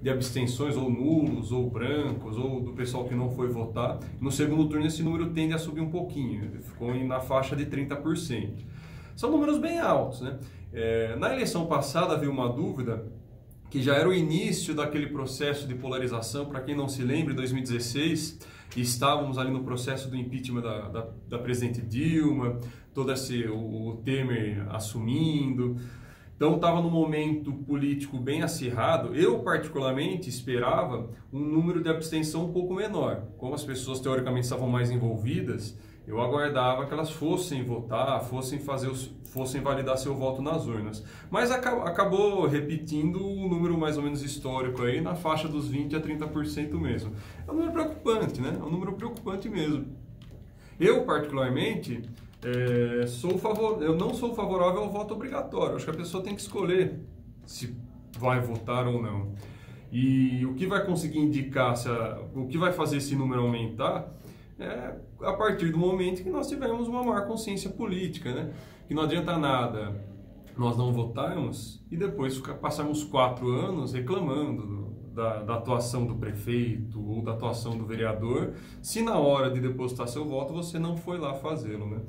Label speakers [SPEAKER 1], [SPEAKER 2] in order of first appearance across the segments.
[SPEAKER 1] de abstenções, ou nulos, ou brancos, ou do pessoal que não foi votar. No segundo turno esse número tende a subir um pouquinho, ficou na faixa de 30%. São números bem altos, né? Na eleição passada havia uma dúvida, que já era o início daquele processo de polarização. Para quem não se lembra, em 2016, estávamos ali no processo do impeachment da presidente Dilma, o Temer assumindo. Então estava num momento político bem acirrado. Eu particularmente esperava um número de abstenção um pouco menor. Como as pessoas teoricamente estavam mais envolvidas, eu aguardava que elas fossem votar, fossem validar seu voto nas urnas. Mas acabou repetindo um número mais ou menos histórico aí, na faixa dos 20% a 30% mesmo. É um número preocupante, né? É um número preocupante mesmo. Eu, particularmente, eu não sou favorável ao voto obrigatório. Acho que a pessoa tem que escolher se vai votar ou não. E o que vai conseguir indicar, o que vai fazer esse número aumentar a partir do momento que nós tivermos uma maior consciência política, né? Que não adianta nada nós não votarmos e depois passarmos 4 anos reclamando da atuação do prefeito ou da atuação do vereador, se na hora de depositar seu voto você não foi lá fazê-lo, né?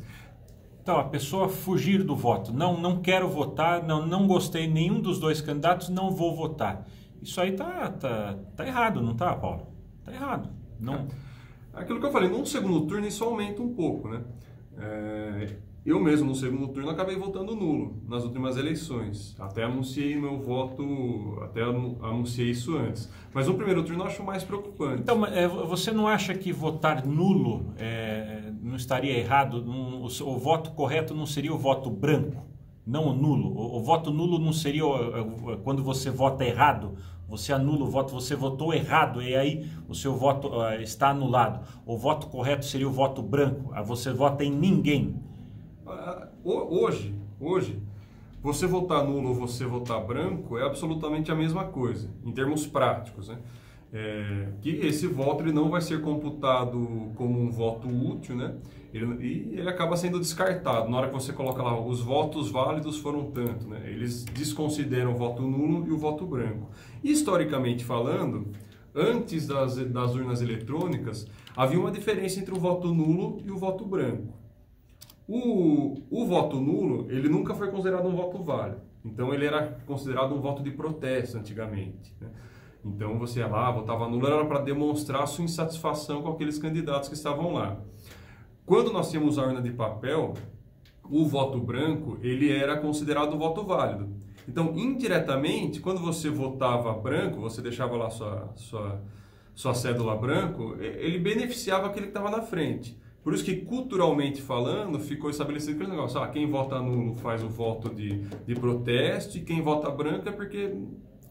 [SPEAKER 2] Então, a pessoa fugir do voto, não quero votar, não gostei nenhum dos dois candidatos, não vou votar. Isso aí tá errado, não tá, Paulo? Tá errado. Não...
[SPEAKER 1] Aquilo que eu falei, num segundo turno isso aumenta um pouco, né? Eu mesmo, no segundo turno, acabei votando nulo nas últimas eleições. Até anunciei meu voto, anunciei isso antes. Mas no primeiro turno eu acho mais preocupante.
[SPEAKER 2] Então, você não acha que votar nulo não estaria errado? O voto correto não seria o voto branco, não o nulo? O voto nulo não seria quando você vota errado? Você anula o voto, você votou errado e aí o seu voto está anulado. O voto correto seria o voto branco, você vota em ninguém.
[SPEAKER 1] Hoje, você votar nulo ou você votar branco é absolutamente a mesma coisa, em termos práticos, né? Que esse voto ele não vai ser computado como um voto útil, né? Ele acaba sendo descartado. Na hora que você coloca lá, os votos válidos foram tanto, né? Eles desconsideram o voto nulo e o voto branco. Historicamente falando, antes das urnas eletrônicas, havia uma diferença entre o voto nulo e o voto branco. O voto nulo, ele nunca foi considerado um voto válido. Então, ele era considerado um voto de protesto antigamente, né? Então, você ia lá, votava nulo, era para demonstrar sua insatisfação com aqueles candidatos que estavam lá. Quando nós tínhamos a urna de papel, o voto branco, ele era considerado um voto válido. Então, indiretamente, quando você votava branco, você deixava lá sua cédula branco, ele beneficiava aquele que estava na frente. Por isso que, culturalmente falando, ficou estabelecido aquele negócio. Quem vota nulo faz o voto de protesto e quem vota branco é porque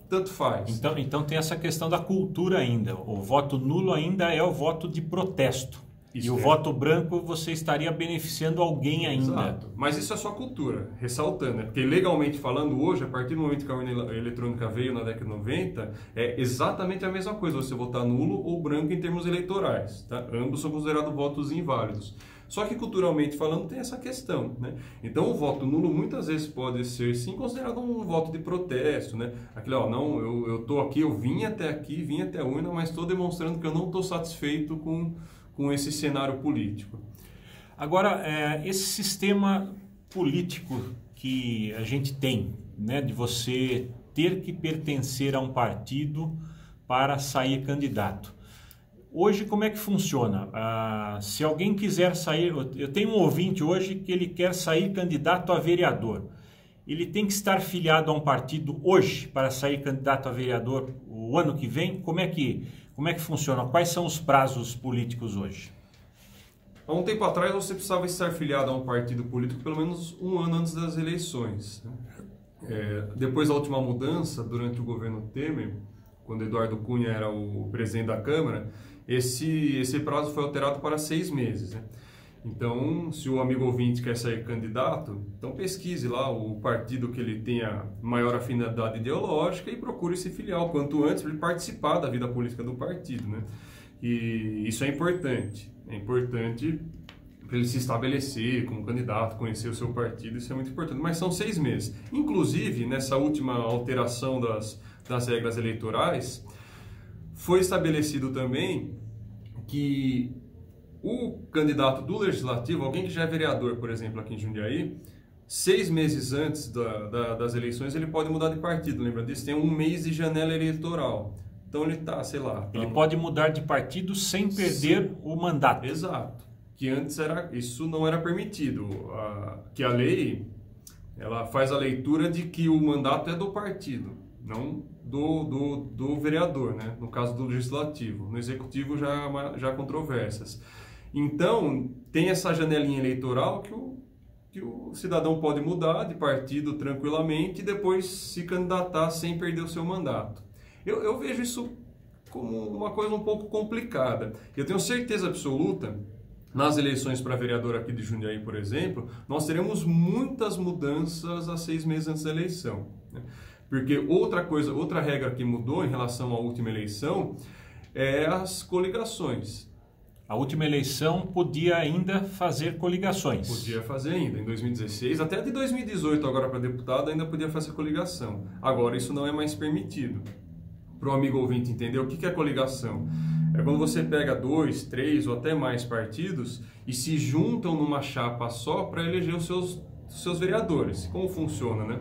[SPEAKER 1] tanto faz.
[SPEAKER 2] Então tem essa questão da cultura ainda. O voto nulo ainda é o voto de protesto. E o voto branco você estaria beneficiando alguém ainda.
[SPEAKER 1] Exato. Mas isso é só cultura, ressaltando, né? Porque legalmente falando hoje, a partir do momento que a urna eletrônica veio na década de 90, é exatamente a mesma coisa, você votar nulo ou branco em termos eleitorais, tá? Ambos são considerados votos inválidos. Só que culturalmente falando tem essa questão, né? Então o voto nulo muitas vezes pode ser sim considerado um voto de protesto, né? Aquele, não, eu tô aqui, eu vim até aqui, vim até a urna, mas estou demonstrando que eu não estou satisfeito com esse cenário político.
[SPEAKER 2] Agora, esse sistema político que a gente tem, né, de você ter que pertencer a um partido para sair candidato. Hoje, como é que funciona? Se alguém quiser sair, eu tenho um ouvinte hoje que ele quer sair candidato a vereador. Ele tem que estar filiado a um partido hoje para sair candidato a vereador o ano que vem? Como é que funciona? Quais são os prazos políticos hoje?
[SPEAKER 1] Há um tempo atrás você precisava estar filiado a um partido político pelo menos um ano antes das eleições, né? Depois da última mudança, durante o governo Temer, quando Eduardo Cunha era o presidente da Câmara, esse prazo foi alterado para 6 meses, né? Então, se o amigo ouvinte quer sair candidato, então pesquise lá o partido que ele tenha maior afinidade ideológica e procure se filiar o quanto antes para ele participar da vida política do partido, né? E isso é importante para ele se estabelecer como candidato, conhecer o seu partido, isso é muito importante. Mas são 6 meses. Inclusive, nessa última alteração das regras eleitorais, foi estabelecido também que o candidato do Legislativo, alguém que já é vereador, por exemplo, aqui em Jundiaí, 6 meses antes das eleições, ele pode mudar de partido, lembra disso? Tem um mês de janela eleitoral. Então ele está, sei lá...
[SPEAKER 2] Ele pode mudar de partido sem perder o mandato.
[SPEAKER 1] Exato. Que antes isso não era permitido. Que a lei, ela faz a leitura de que o mandato é do partido, não do vereador, né? No caso do Legislativo. No Executivo já há controvérsias. Então, tem essa janelinha eleitoral que o cidadão pode mudar de partido tranquilamente e depois se candidatar sem perder o seu mandato. Eu vejo isso como uma coisa um pouco complicada. Eu tenho certeza absoluta, nas eleições para vereador aqui de Jundiaí, por exemplo, nós teremos muitas mudanças a 6 meses antes da eleição, né? Porque outra regra que mudou em relação à última eleição é as coligações.
[SPEAKER 2] A última eleição podia ainda fazer coligações.
[SPEAKER 1] Podia fazer ainda, em 2016, até de 2018 agora para deputado ainda podia fazer coligação. Agora isso não é mais permitido. Para o amigo ouvinte entender o que é coligação. É quando você pega 2, 3 ou até mais partidos e se juntam numa chapa só para eleger os seus vereadores. Como funciona, né?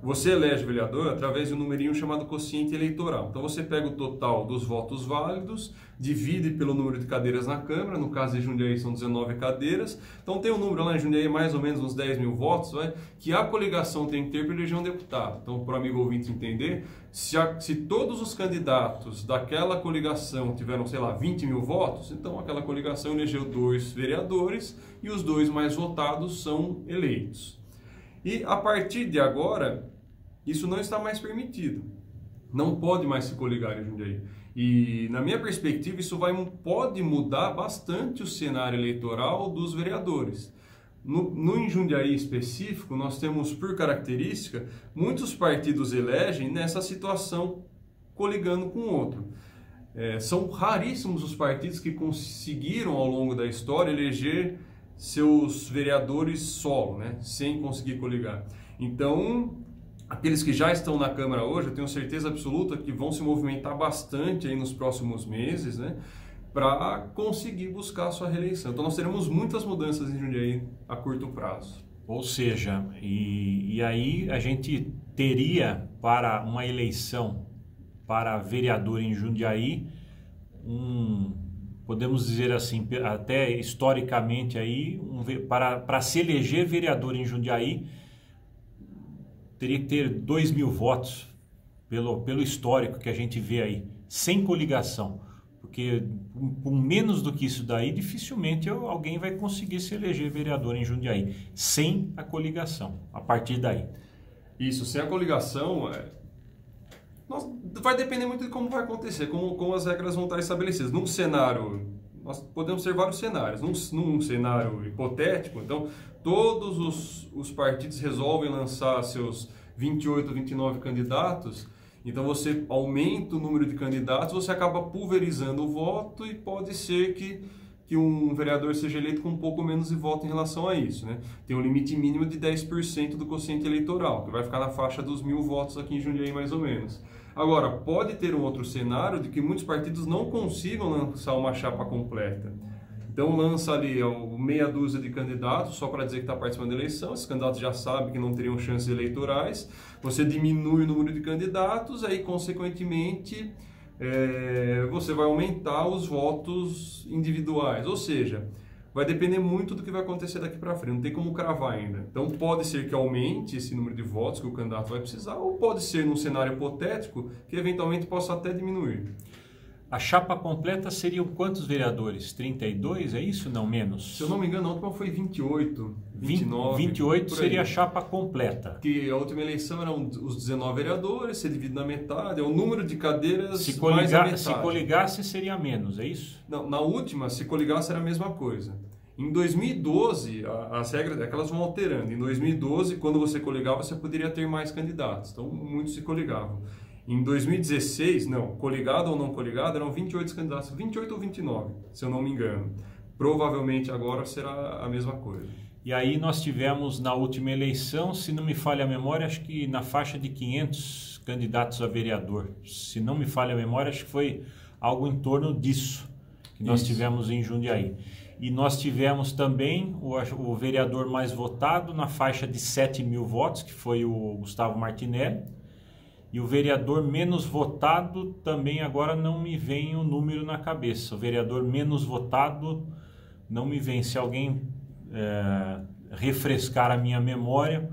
[SPEAKER 1] Você elege vereador através de um numerinho chamado quociente eleitoral. Então você pega o total dos votos válidos, divide pelo número de cadeiras na Câmara, no caso de Jundiaí são 19 cadeiras, então tem um número lá em Jundiaí, mais ou menos uns 10 mil votos, que a coligação tem que ter para eleger um deputado. Então, para o amigo ouvinte entender, se todos os candidatos daquela coligação tiveram, sei lá, 20 mil votos, então aquela coligação elegeu 2 vereadores e os 2 mais votados são eleitos. E a partir de agora, isso não está mais permitido. Não pode mais se coligar em Jundiaí. E, na minha perspectiva, isso pode mudar bastante o cenário eleitoral dos vereadores. No Jundiaí específico, nós temos, por característica, muitos partidos elegem nessa situação coligando com o outro. São raríssimos os partidos que conseguiram, ao longo da história, eleger seus vereadores solo, né, sem conseguir coligar. Então, aqueles que já estão na Câmara hoje, eu tenho certeza absoluta que vão se movimentar bastante aí nos próximos meses, né, para conseguir buscar a sua reeleição. Então, nós teremos muitas mudanças em Jundiaí a curto prazo.
[SPEAKER 2] Ou seja, e aí a gente teria para uma eleição para vereador em Jundiaí podemos dizer assim, até historicamente aí, para se eleger vereador em Jundiaí, teria que ter 2 mil votos, pelo histórico que a gente vê aí, sem coligação. Porque com menos do que isso daí, dificilmente alguém vai conseguir se eleger vereador em Jundiaí, sem a coligação, a partir daí.
[SPEAKER 1] Isso, sem a coligação... vai depender muito de como vai acontecer, como as regras vão estar estabelecidas. Num cenário, nós podemos ter vários cenários. Num cenário hipotético, então, todos os partidos resolvem lançar seus 28, 29 candidatos, então você aumenta o número de candidatos, você acaba pulverizando o voto e pode ser que um vereador seja eleito com um pouco menos de voto em relação a isso, né? Tem um limite mínimo de 10% do quociente eleitoral, que vai ficar na faixa dos 1.000 votos aqui em Jundiaí, mais ou menos. Agora, pode ter um outro cenário de que muitos partidos não consigam lançar uma chapa completa. Então, lança ali meia dúzia de candidatos, só para dizer que está participando da eleição. Esses candidatos já sabem que não teriam chances eleitorais. Você diminui o número de candidatos, aí, consequentemente... você vai aumentar os votos individuais, ou seja, vai depender muito do que vai acontecer daqui para frente, não tem como cravar ainda. Então pode ser que aumente esse número de votos que o candidato vai precisar, ou pode ser, num cenário hipotético, que eventualmente possa até diminuir.
[SPEAKER 2] A chapa completa seriam quantos vereadores? 32, é isso? Não, menos?
[SPEAKER 1] Se eu não me engano, a última foi 28, 29.
[SPEAKER 2] 28 seria a chapa completa.
[SPEAKER 1] Que a última eleição eram os 19 vereadores, você divide na metade, é o número de cadeiras mais a metade.
[SPEAKER 2] Se coligasse seria menos, é isso?
[SPEAKER 1] Não, na última, se coligasse era a mesma coisa. Em 2012, as regras elas vão alterando. Em 2012, quando você coligava, você poderia ter mais candidatos. Então, muitos se coligavam. Em 2016, não, coligado ou não coligado, eram 28 candidatos, 28 ou 29, se eu não me engano. Provavelmente agora será a mesma coisa.
[SPEAKER 2] E aí nós tivemos na última eleição, se não me falha a memória, acho que na faixa de 500 candidatos a vereador. Se não me falha a memória, acho que foi algo em torno disso que nós tivemos em Jundiaí. E nós tivemos também o vereador mais votado na faixa de 7 mil votos, que foi o Gustavo Martinelli. E o vereador menos votado também agora não me vem o número na cabeça. O vereador menos votado não me vem. Se alguém refrescar a minha memória,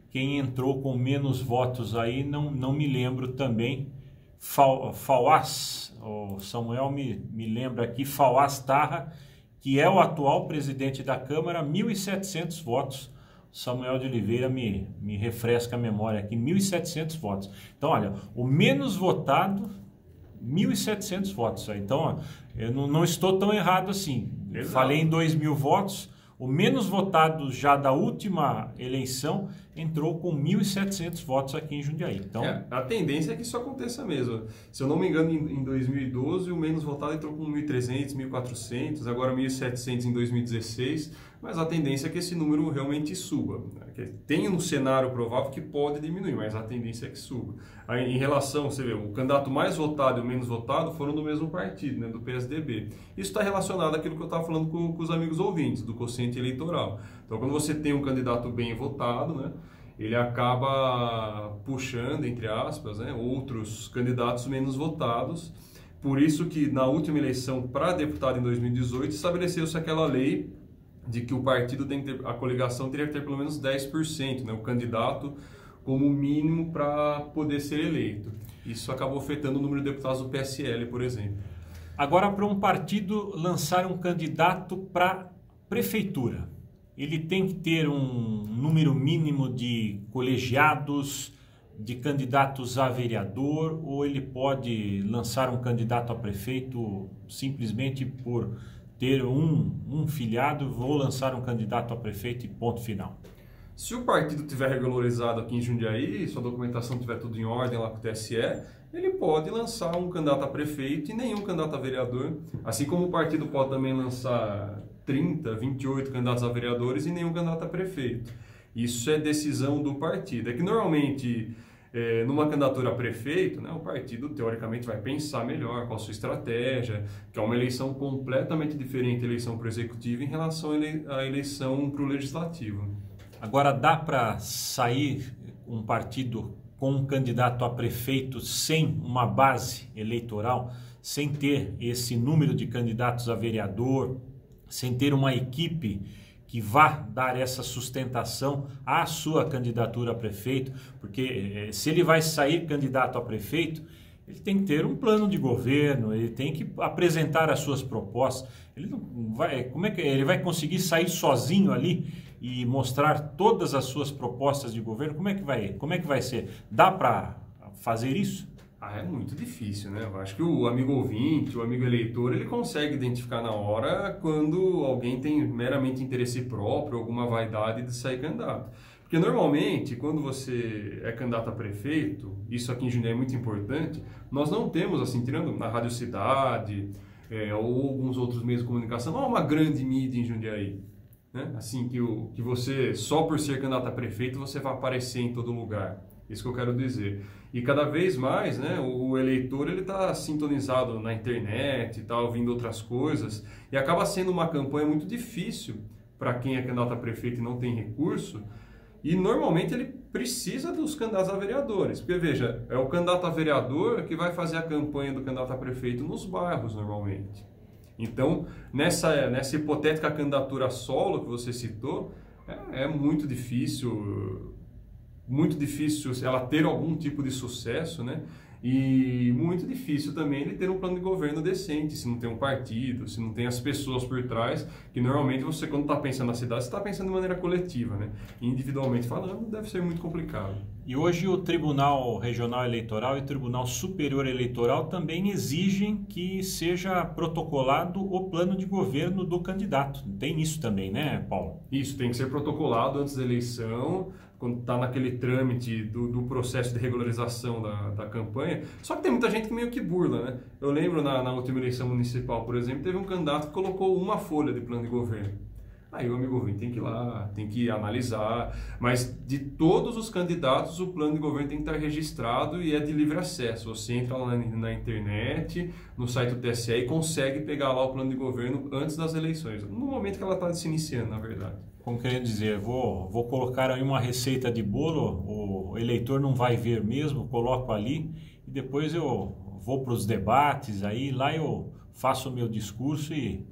[SPEAKER 2] quem entrou com menos votos aí, não me lembro também. Fauás, o Samuel me lembra aqui, Fauás Tarra, que é o atual presidente da Câmara, 1.700 votos. Samuel de Oliveira me refresca a memória aqui, 1.700 votos. Então, olha, o menos votado, 1.700 votos. Então, ó, eu não estou tão errado assim.
[SPEAKER 1] Exato.
[SPEAKER 2] Falei em 2.000 votos, o menos votado já da última eleição entrou com 1.700 votos aqui em Jundiaí. Então,
[SPEAKER 1] a tendência é que isso aconteça mesmo. Se eu não me engano, em 2012, o menos votado entrou com 1.300, 1.400, agora 1.700 em 2016, mas a tendência é que esse número realmente suba. Tem um cenário provável que pode diminuir, mas a tendência é que suba. Aí, em relação, você vê, o candidato mais votado e o menos votado foram do mesmo partido, né, do PSDB. Isso está relacionado àquilo que eu estava falando com os amigos ouvintes, do quociente eleitoral. Então, quando você tem um candidato bem votado, né, ele acaba puxando, entre aspas, né, outros candidatos menos votados. Por isso que na última eleição para deputado em 2018 estabeleceu-se aquela lei de que o partido tem que ter, a coligação teria que ter pelo menos 10%, né, o candidato como mínimo para poder ser eleito. Isso acabou afetando o número de deputados do PSL, por exemplo.
[SPEAKER 2] Agora, para um partido lançar um candidato para prefeitura, ele tem que ter um número mínimo de colegiados, de candidatos a vereador, ou ele pode lançar um candidato a prefeito simplesmente por ter um filiado, vou lançar um candidato a prefeito e ponto final?
[SPEAKER 1] Se o partido tiver regularizado aqui em Jundiaí, sua documentação tiver tudo em ordem lá com o TSE, ele pode lançar um candidato a prefeito e nenhum candidato a vereador, assim como o partido pode também lançar 30, 28 candidatos a vereadores e nenhum candidato a prefeito. Isso é decisão do partido. É que normalmente, numa candidatura a prefeito, né, o partido teoricamente vai pensar melhor qual a sua estratégia, que é uma eleição completamente diferente da eleição para o executivo em relação à eleição para o legislativo.
[SPEAKER 2] Agora, dá para sair um partido com um candidato a prefeito sem uma base eleitoral, sem ter esse número de candidatos a vereador, sem ter uma equipe que vá dar essa sustentação à sua candidatura a prefeito? Porque se ele vai sair candidato a prefeito, ele tem que ter um plano de governo, ele tem que apresentar as suas propostas. Ele não vai, como é que ele vai conseguir sair sozinho ali e mostrar todas as suas propostas de governo? Como é que vai ser? Dá para fazer isso?
[SPEAKER 1] É muito difícil, né? Eu acho que o amigo ouvinte, o amigo eleitor, ele consegue identificar na hora quando alguém tem meramente interesse próprio, alguma vaidade de sair candidato. Porque normalmente, quando você é candidato a prefeito, isso aqui em Jundiaí é muito importante, nós não temos, assim, tirando na Rádio Cidade ou alguns outros meios de comunicação, não há uma grande mídia em Jundiaí, né? Assim, que você, só por ser candidato a prefeito, você vai aparecer em todo lugar. Isso que eu quero dizer. E cada vez mais, né, o eleitor ele está sintonizado na internet, está ouvindo outras coisas, e acaba sendo uma campanha muito difícil para quem é candidato a prefeito e não tem recurso. E normalmente ele precisa dos candidatos a vereadores. Porque, veja, é o candidato a vereador que vai fazer a campanha do candidato a prefeito nos bairros, normalmente. Então, nessa hipotética candidatura solo que você citou, é muito difícil ela ter algum tipo de sucesso, né? E muito difícil também ele ter um plano de governo decente, se não tem um partido, se não tem as pessoas por trás, que normalmente você, quando está pensando na cidade, você está pensando de maneira coletiva, né? Individualmente falando, deve ser muito complicado.
[SPEAKER 2] E hoje o Tribunal Regional Eleitoral e o Tribunal Superior Eleitoral também exigem que seja protocolado o plano de governo do candidato. Tem isso também, né, Paulo?
[SPEAKER 1] Isso, tem que ser protocolado antes da eleição, quando está naquele trâmite do processo de regularização da campanha. Só que tem muita gente que meio que burla, né? Eu lembro na última eleição municipal, por exemplo, teve um candidato que colocou uma folha de plano de governo. Aí o amigo ouvinte tem que ir lá, tem que analisar, mas de todos os candidatos o plano de governo tem que estar registrado e é de livre acesso. Você entra lá na internet, no site do TSE e consegue pegar lá o plano de governo antes das eleições, no momento que ela está se iniciando, na verdade.
[SPEAKER 2] Como querendo dizer, vou colocar aí uma receita de bolo, o eleitor não vai ver mesmo, coloco ali e depois eu vou para os debates, aí lá eu faço o meu discurso e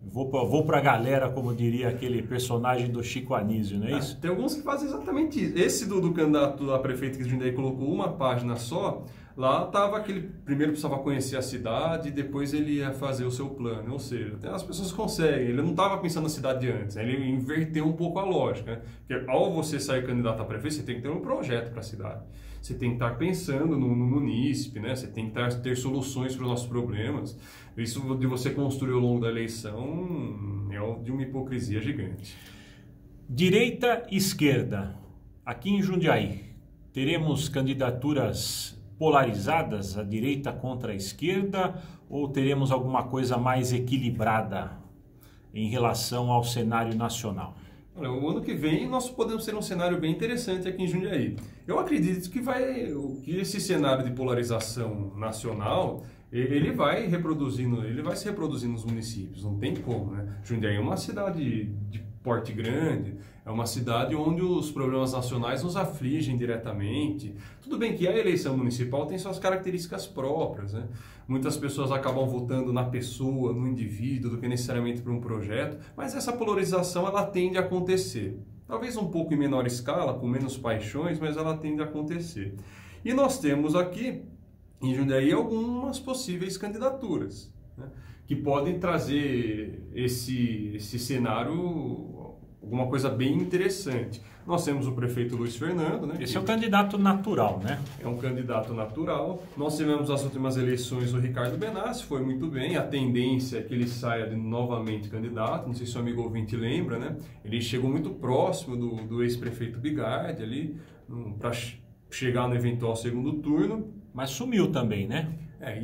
[SPEAKER 2] vou para a galera, como diria aquele personagem do Chico Anísio, não é isso?
[SPEAKER 1] Tem alguns que fazem exatamente isso. Esse do candidato a prefeito que a gente colocou uma página só, lá estava aquele, primeiro precisava conhecer a cidade, depois ele ia fazer o seu plano, ou seja, as pessoas conseguem, ele não estava pensando na cidade antes, ele inverteu um pouco a lógica, né? Porque ao você sair candidato a prefeito, você tem que ter um projeto para a cidade, você tem que estar pensando no munícipe, né? Você tem que ter soluções para os nossos problemas. Isso de você construir ao longo da eleição é de uma hipocrisia gigante.
[SPEAKER 2] Direita e esquerda, aqui em Jundiaí, teremos candidaturas polarizadas, a direita contra a esquerda, ou teremos alguma coisa mais equilibrada em relação ao cenário nacional?
[SPEAKER 1] Olha, o ano que vem nós podemos ter um cenário bem interessante aqui em Jundiaí. Eu acredito que esse cenário de polarização nacional ele vai se reproduzindo nos municípios, não tem como, né? Jundiaí é uma cidade de porte grande, é uma cidade onde os problemas nacionais nos afligem diretamente. Tudo bem que a eleição municipal tem suas características próprias, né? Muitas pessoas acabam votando na pessoa, no indivíduo, do que necessariamente para um projeto, mas essa polarização ela tende a acontecer. Talvez um pouco em menor escala, com menos paixões, mas ela tende a acontecer. E nós temos aqui em Jundiaí algumas possíveis candidaturas, né, que podem trazer esse cenário, alguma coisa bem interessante. Nós temos o prefeito Luiz Fernando, né?
[SPEAKER 2] Esse é o candidato natural, né?
[SPEAKER 1] É um candidato natural. Nós tivemos as últimas eleições o Ricardo Benassi, foi muito bem. A tendência é que ele saia novamente candidato. Não sei se o amigo ouvinte lembra, né? Ele chegou muito próximo do ex-prefeito Bigardi ali, para chegar no eventual segundo turno.
[SPEAKER 2] Mas sumiu também, né?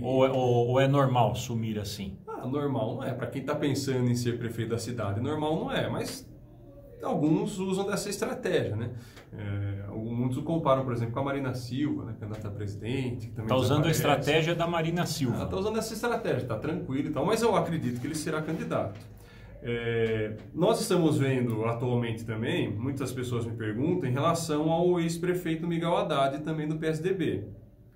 [SPEAKER 2] Ou é normal sumir assim?
[SPEAKER 1] Normal não é. Para quem está pensando em ser prefeito da cidade, normal não é. Mas alguns usam dessa estratégia, né? Muitos o comparam, por exemplo, com a Marina Silva, né, candidata a presidente.
[SPEAKER 2] Está usando a estratégia da Marina Silva.
[SPEAKER 1] Ela está usando essa estratégia, está tranquilo e tal, mas eu acredito que ele será candidato. Nós estamos vendo atualmente também, muitas pessoas me perguntam, em relação ao ex-prefeito Miguel Haddad, também do PSDB.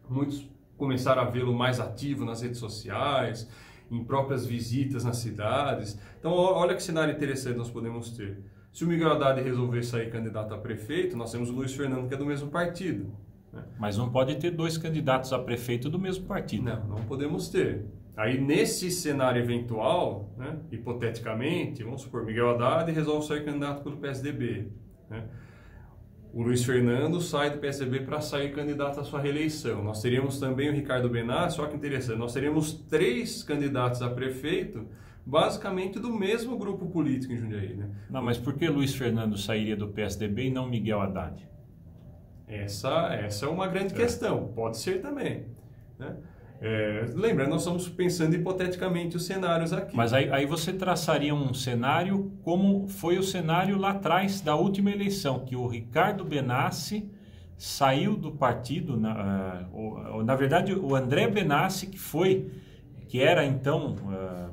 [SPEAKER 1] Muitos começaram a vê-lo mais ativo nas redes sociais, em próprias visitas nas cidades. Então, olha que cenário interessante nós podemos ter. Se o Miguel Haddad resolver sair candidato a prefeito, nós temos o Luiz Fernando, que é do mesmo partido, né?
[SPEAKER 2] Mas não pode ter dois candidatos a prefeito do mesmo partido.
[SPEAKER 1] Não podemos ter. Aí, nesse cenário eventual, né, hipoteticamente, vamos supor, Miguel Haddad resolve sair candidato pelo PSDB, né? O Luiz Fernando sai do PSDB para sair candidato à sua reeleição. Nós teríamos também o Ricardo Benassi, olha que interessante, nós teríamos 3 candidatos a prefeito, basicamente do mesmo grupo político em Jundiaí, né?
[SPEAKER 2] Não, mas por que Luiz Fernando sairia do PSDB e não Miguel Haddad?
[SPEAKER 1] Essa é uma grande questão, pode ser também, né? Lembrando, nós estamos pensando hipoteticamente os cenários aqui.
[SPEAKER 2] Mas aí você traçaria um cenário como foi o cenário lá atrás da última eleição, que o Ricardo Benassi saiu do partido, na verdade o André Benassi, que era então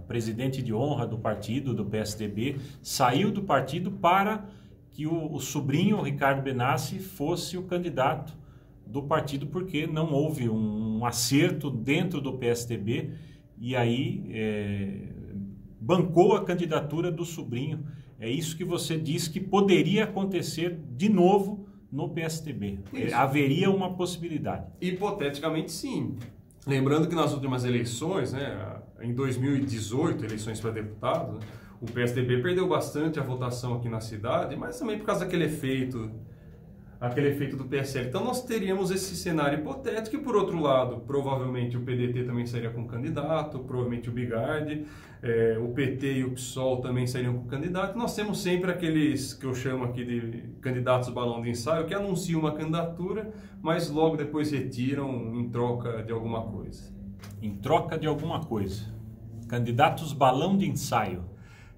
[SPEAKER 2] presidente de honra do partido, do PSDB, saiu do partido para que o sobrinho, o Ricardo Benassi, fosse o candidato do partido, porque não houve um acerto dentro do PSDB e aí bancou a candidatura do sobrinho. É isso que você diz que poderia acontecer de novo no PSDB. Haveria uma possibilidade.
[SPEAKER 1] Hipoteticamente, sim. Lembrando que nas últimas eleições, né, em 2018, eleições para deputado, né, o PSDB perdeu bastante a votação aqui na cidade, mas também por causa daquele efeito do PSL. Então nós teríamos esse cenário hipotético e, por outro lado, provavelmente o PDT também sairia com candidato, provavelmente o Bigardi, o PT e o PSOL também sairiam com candidato. Nós temos sempre aqueles que eu chamo aqui de candidatos balão de ensaio, que anunciam uma candidatura, mas logo depois retiram em troca de alguma coisa.
[SPEAKER 2] Em troca de alguma coisa. Candidatos balão de ensaio.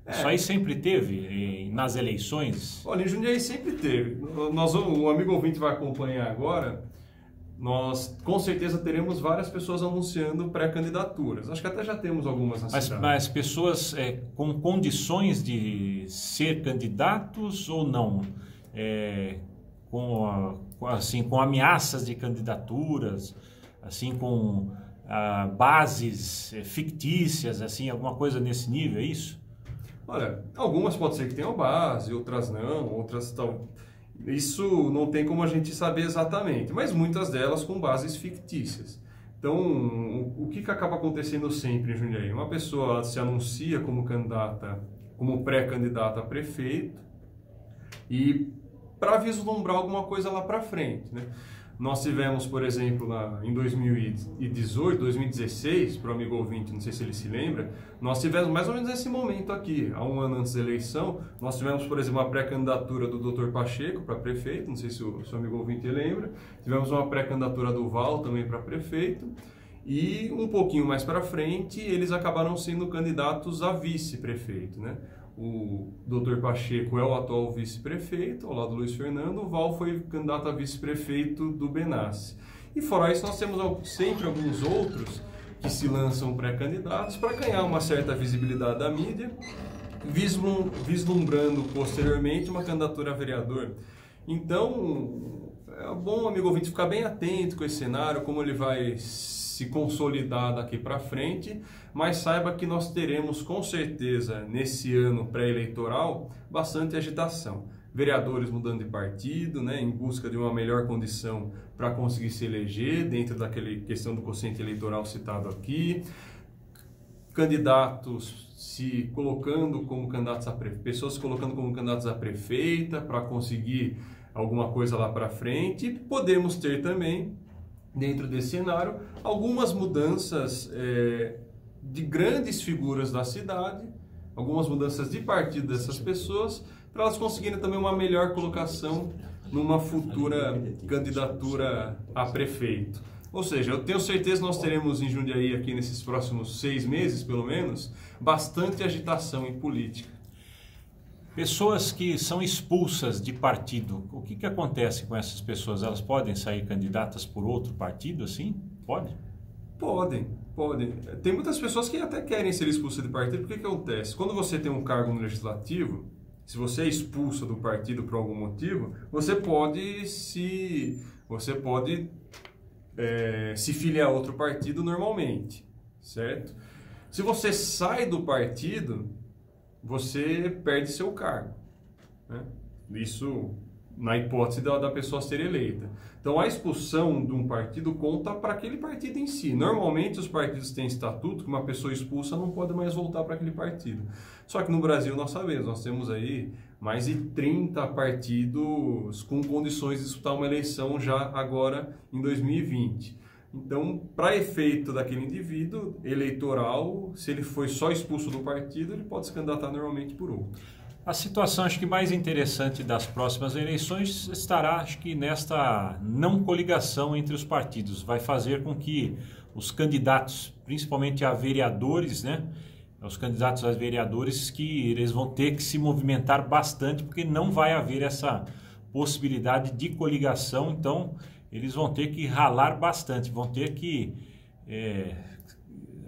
[SPEAKER 2] Isso aí sempre teve nas eleições?
[SPEAKER 1] Olha, em Jundiaí sempre teve. O amigo ouvinte vai acompanhar agora. Nós, com certeza, teremos várias pessoas anunciando pré-candidaturas. Acho que até já temos algumas na cidade.
[SPEAKER 2] Mas pessoas com condições de ser candidatos ou não? Com ameaças de candidaturas, assim, com bases fictícias, assim, alguma coisa nesse nível, é isso?
[SPEAKER 1] Olha, algumas pode ser que tenham base, outras não, outras estão... Isso não tem como a gente saber exatamente, mas muitas delas com bases fictícias. Então, o que acaba acontecendo sempre em Jundiaí? Uma pessoa se anuncia como candidata, como pré-candidata a prefeito, e para vislumbrar alguma coisa lá para frente, né? Nós tivemos, por exemplo, em 2018, 2016, para o amigo ouvinte, não sei se ele se lembra, nós tivemos mais ou menos esse momento aqui, há um ano antes da eleição, nós tivemos, por exemplo, uma pré-candidatura do Dr. Pacheco para prefeito, não sei se o seu amigo ouvinte lembra, tivemos uma pré-candidatura do Val também para prefeito, e um pouquinho mais para frente, eles acabaram sendo candidatos a vice-prefeito, né? O Dr. Pacheco é o atual vice-prefeito, ao lado do Luiz Fernando. O Val foi candidato a vice-prefeito do Benassi. E fora isso, nós temos sempre alguns outros que se lançam pré-candidatos para ganhar uma certa visibilidade da mídia, vislumbrando posteriormente uma candidatura a vereador. Então, é bom, amigo ouvinte, ficar bem atento com esse cenário, como ele vai se consolidar daqui para frente, mas saiba que nós teremos com certeza nesse ano pré-eleitoral bastante agitação. Vereadores mudando de partido, né, em busca de uma melhor condição para conseguir se eleger dentro daquela questão do quociente eleitoral citado aqui, candidatos se colocando como candidatos pessoas se colocando como candidatos a prefeita para conseguir alguma coisa lá para frente, e podemos ter também dentro desse cenário algumas mudanças de grandes figuras da cidade, algumas mudanças de partido dessas pessoas, para elas conseguirem também uma melhor colocação numa futura candidatura a prefeito. Ou seja, eu tenho certeza que nós teremos em Jundiaí, aqui nesses próximos 6 meses, pelo menos, bastante agitação em política.
[SPEAKER 2] Pessoas que são expulsas de partido, o que acontece com essas pessoas? Elas podem sair candidatas por outro partido, assim? Pode?
[SPEAKER 1] Podem. Tem muitas pessoas que até querem ser expulsas de partido. Porque que acontece? Quando você tem um cargo no legislativo, se você é expulsa do partido por algum motivo, você pode se filiar a outro partido normalmente, certo? Se você sai do partido, você perde seu cargo, né? Isso na hipótese da pessoa ser eleita. Então, a expulsão de um partido conta para aquele partido em si. Normalmente, os partidos têm estatuto que uma pessoa expulsa não pode mais voltar para aquele partido. Só que no Brasil, nós sabemos, nós temos aí mais de 30 partidos com condições de disputar uma eleição já agora em 2020. Então, para efeito daquele indivíduo eleitoral, se ele foi só expulso do partido, ele pode se candidatar normalmente por outro.
[SPEAKER 2] A situação, acho que mais interessante das próximas eleições estará, acho que nesta não coligação entre os partidos. Vai fazer com que os candidatos, principalmente a vereadores, né? Os candidatos a vereadores, que eles vão ter que se movimentar bastante, porque não vai haver essa possibilidade de coligação. Então, eles vão ter que ralar bastante, vão ter que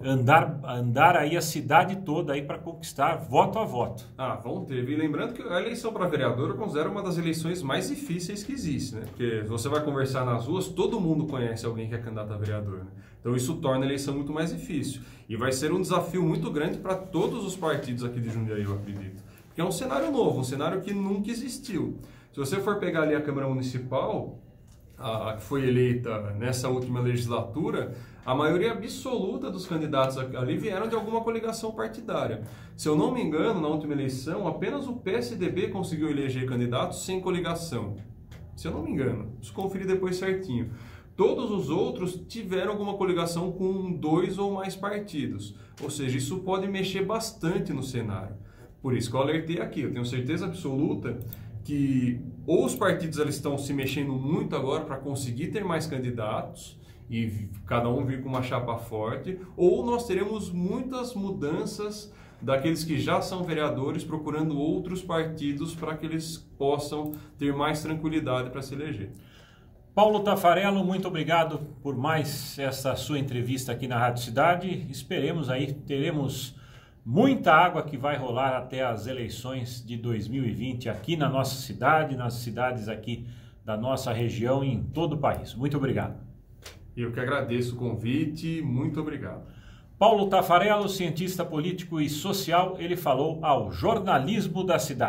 [SPEAKER 2] andar aí a cidade toda aí para conquistar voto a voto.
[SPEAKER 1] Vão ter. E lembrando que a eleição para vereador eu considero uma das eleições mais difíceis que existe, né? Porque você vai conversar nas ruas, todo mundo conhece alguém que é candidato a vereador, né? Então isso torna a eleição muito mais difícil. E vai ser um desafio muito grande para todos os partidos aqui de Jundiaí, eu acredito. Porque é um cenário novo, um cenário que nunca existiu. Se você for pegar ali a Câmara Municipal, que foi eleita nessa última legislatura, a maioria absoluta dos candidatos ali vieram de alguma coligação partidária. Se eu não me engano, na última eleição, apenas o PSDB conseguiu eleger candidatos sem coligação. Se eu não me engano, preciso conferir depois certinho. Todos os outros tiveram alguma coligação com 2 ou mais partidos. Ou seja, isso pode mexer bastante no cenário. Por isso que eu alertei aqui, eu tenho certeza absoluta que ou os partidos eles estão se mexendo muito agora para conseguir ter mais candidatos e cada um vir com uma chapa forte, ou nós teremos muitas mudanças daqueles que já são vereadores procurando outros partidos para que eles possam ter mais tranquilidade para se eleger.
[SPEAKER 2] Paulo Taffarello, muito obrigado por mais essa sua entrevista aqui na Rádio Cidade. Esperemos aí, teremos muita água que vai rolar até as eleições de 2020 aqui na nossa cidade, nas cidades aqui da nossa região e em todo o país. Muito obrigado.
[SPEAKER 1] Eu que agradeço o convite, muito obrigado.
[SPEAKER 2] Paulo Taffarello, cientista político e social, ele falou ao Jornalismo da Cidade.